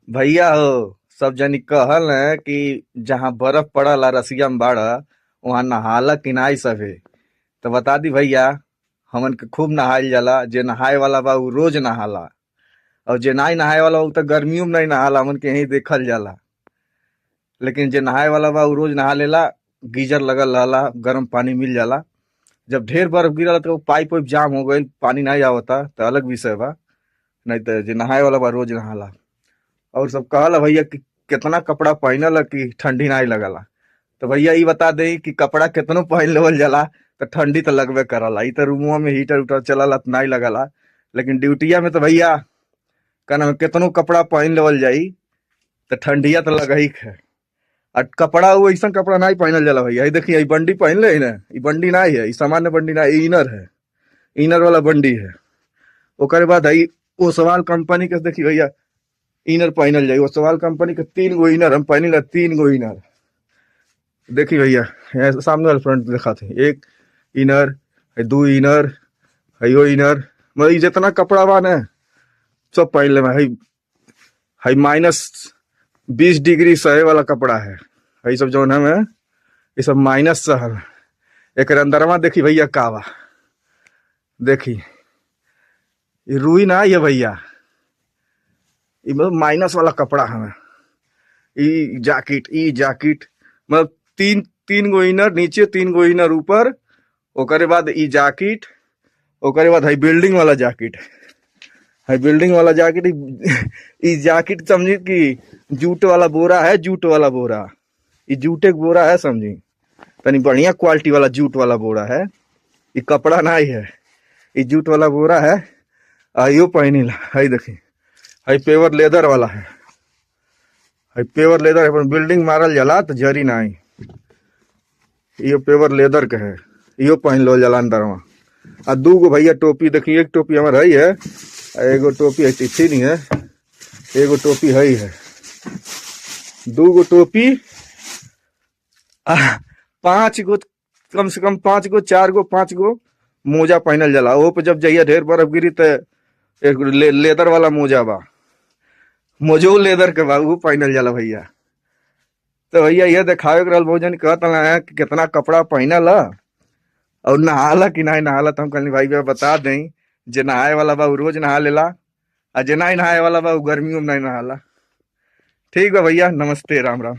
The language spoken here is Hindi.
भैया हो। सब जनी कहल है कि जहाँ बर्फ पड़ल रसिया में बाड़ वहाँ नहाला कि नाई सभे। तो बता दी भैया, हमन के खूब नहाइल जाला। जे नहाए वाला बा उ रोज नहाला, और जे नाई नहाए वाला बा उ तो गर्मियों में नहीं नहाला, हमन के यही देखल जाला। लेकिन जे नहाए वाला बा उ रोज नहा लेला। गीजर लगल रहला, गर्म पानी मिल जाला। जब ढेर बर्फ गिरल तो पाइप वाइप जाम हो गईल, पानी नहीं आवता तो अलग विषय बा। नहीं तो जे नहाए वाला बा रोज नहाला। और सब कहला भैया कि कितना कपड़ा पहनल कि ठंडी नहीं लगला। तो भैया ये बता दे कि कपड़ा कितनो पहन लेवल जाला तो ठंडी तो लगबे करला। ई तो रूमुआ में हीटर उटर चलला तो नहीं लगला, लेकिन ड्यूटिया में तो भैया कहना कितनो कपड़ा पहन लेवल जाई तो ठंडिया तो लग ही है। और कपड़ा वो ऐसा कपड़ा नहीं पहनल जाला भैया। ये देखिए, ये बंडी पहन ले ना, ये बंडी नहीं है, ये सामान्य बंडी ना, ये इनर है। इनर वाला बंडी है। ओकरे बाद है वो सवाल कंपनी के, देखिए भैया, इनर पहनल जाई। वो सवाल कंपनी के 3 गो इनर हम पहनी ला, 3 गो इनर। देखी भैया, यहाँ सामने वाले फ्रंट देखा थे, एक इनर है, 2 इनर है, यो इनर। मतलब जितना कपड़ा बा ना सब पहन ले। है -20 डिग्री सहे वाला कपड़ा है। है सब जौन है ये सब माइनस सहल। एक अंदरवा देखी भैया का बा, देखी ये रुई ना ये भैया, ये मतलब माइनस वाला कपड़ा है। ई जैकेट मतलब तीन 3 गो इनर नीचे, 3 गो इनर ऊपर। ओकरे बाद ई जैकेट, ओकरे बाद है बिल्डिंग वाला जैकेट। है बिल्डिंग वाला जैकेट। ई जैकेट समझी कि जूट वाला बोरा है, जूट वाला बोरा। ये जूटे का बोरा है समझी, तनी बढ़िया क्वालिटी वाला जूट वाला बोरा है। ये कपड़ा नहीं है, ये जूट वाला बोरा है। आइयो पहनी ला, है देखी, है पेवर लेदर वाला है। है पेवर लेदर है, बिल्डिंग मारल जाला तो जरी नहीं। ये पेवर लेदर के है, यो पहन लो जाला अंदरवा। आ 2 गो भैया टोपी देखी, एक टोपी हमार है, एगो टोपी है तिथि नहीं है, एगो टोपी है। 2 गो टोपी, 5 गो, कम से कम 5 गो, 4 गो, 5 गो मोजा पहनल जाला। वो पे जब जाइए ढेर बर्फ गिरी तो एक लेदर वाला मोजा बा, मोजो लेदर के बा, वो पहनल जाला भैया। तो भैया ये दिखावे के रहल, बहुत जन कहत है कि कितना कपड़ा पहनल और नहाला कि नहीं नहाला। तो हम कहनी भाई भैया बता दें, जे नहाए वाला बा उ रोज नहा लेला, और जे नहीं नहाए वाला बा उ गर्मियों में नहीं नहाला। ठीक बा भैया, नमस्ते, राम राम।